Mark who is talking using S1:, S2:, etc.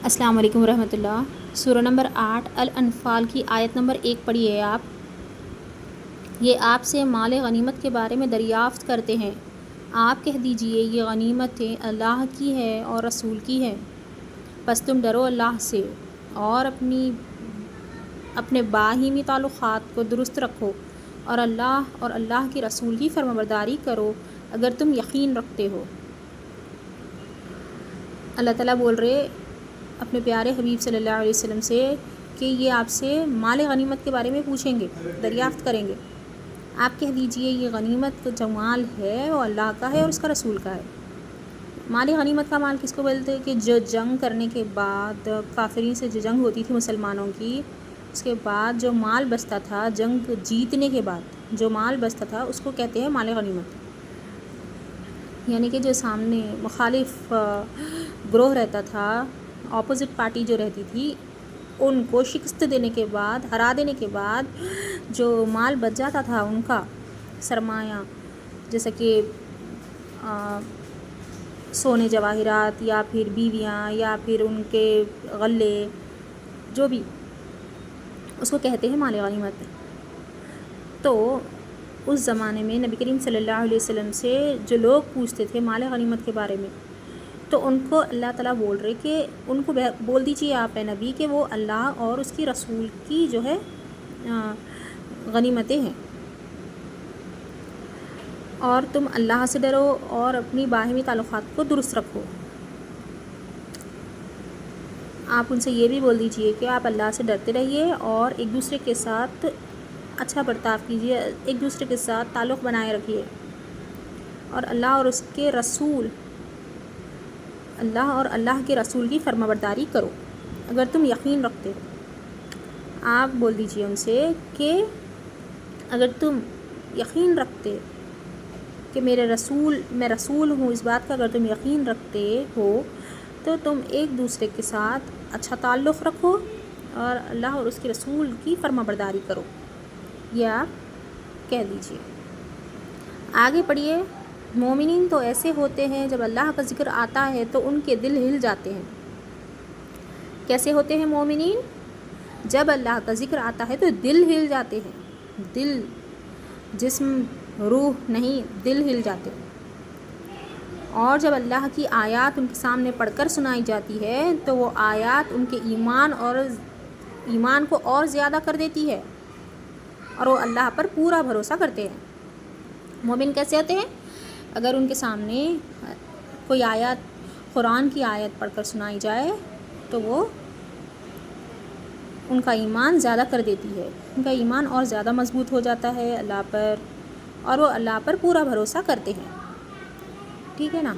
S1: السلام علیکم ورحمۃ اللہ۔ سورہ نمبر 8 الانفال کی آیت نمبر 1 پڑھیے آپ۔ یہ آپ سے مال غنیمت کے بارے میں دریافت کرتے ہیں، آپ کہہ دیجئے یہ غنیمتیں اللہ کی ہے اور رسول کی ہے، پس تم ڈرو اللہ سے اور اپنے باہمی تعلقات کو درست رکھو اور اللہ کے رسول کی فرمانبرداری کرو اگر تم یقین رکھتے ہو۔ اللہ تعالیٰ بول رہے اپنے پیارے حبیب صلی اللہ علیہ وسلم سے کہ یہ آپ سے مال غنیمت کے بارے میں پوچھیں گے، دریافت کریں گے۔ آپ کہہ دیجئے یہ غنیمت جو مال ہے وہ اللہ کا ہے اور اس کا رسول کا ہے۔ مال غنیمت کا مال کس کو بولتے ہیں کہ جو جنگ کرنے کے بعد، کافرین سے جو جنگ ہوتی تھی مسلمانوں کی، اس کے بعد جو مال بچتا تھا، جنگ جیتنے کے بعد جو مال بچتا تھا اس کو کہتے ہیں مال غنیمت۔ یعنی کہ جو سامنے مخالف گروہ رہتا تھا، اپوزٹ پارٹی جو رہتی تھی، ان کو شکست دینے کے بعد، ہرا دینے کے بعد جو مال بچ جاتا تھا ان کا سرمایہ، جیسا کہ سونے جواہرات یا پھر بیویاں یا پھر ان کے غلے، جو بھی، اس کو کہتے ہیں مال غنیمت۔ تو اس زمانے میں نبی کریم صلی اللہ علیہ وسلم سے جو لوگ پوچھتے تھے مال غنیمت کے بارے میں، تو ان کو اللہ تعالیٰ بول رہے کہ ان کو بول دیجیے آپ اے نبی کہ وہ اللہ اور اس کی رسول کی جو ہے غنیمتیں ہیں، اور تم اللہ سے ڈرو اور اپنی باہمی تعلقات کو درست رکھو۔ آپ ان سے یہ بھی بول دیجیے کہ آپ اللہ سے ڈرتے رہیے اور ایک دوسرے کے ساتھ اچھا برتاؤ کیجیے، ایک دوسرے کے ساتھ تعلق بنائے رکھیے، اور اللہ اور اللہ کے رسول کی فرمانبرداری کرو اگر تم یقین رکھتے ہو۔ آپ بول دیجئے ان سے کہ اگر تم یقین رکھتے کہ میں رسول ہوں، اس بات کا اگر تم یقین رکھتے ہو تو تم ایک دوسرے کے ساتھ اچھا تعلق رکھو اور اللہ اور اس کے رسول کی فرمانبرداری کرو، یہ آپ کہہ دیجئے۔ آگے پڑھیے۔ مومنین تو ایسے ہوتے ہیں جب اللہ کا ذکر آتا ہے تو ان کے دل ہل جاتے ہیں۔ کیسے ہوتے ہیں مومنین؟ جب اللہ کا ذکر آتا ہے تو دل ہل جاتے ہیں، دل، جسم، روح نہیں، دل ہل جاتے ہیں۔ اور جب اللہ کی آیات ان کے سامنے پڑھ کر سنائی جاتی ہے تو وہ آیات ان کے ایمان کو اور زیادہ کر دیتی ہے اور وہ اللہ پر پورا بھروسہ کرتے ہیں۔ مومن کیسے ہوتے ہیں؟ اگر ان کے سامنے کوئی آیت، قرآن کی آیت پڑھ کر سنائی جائے تو وہ ان کا ایمان زیادہ کر دیتی ہے، ان کا ایمان اور زیادہ مضبوط ہو جاتا ہے اللہ پر، اور وہ اللہ پر پورا بھروسہ کرتے ہیں۔ ٹھیک ہے نا؟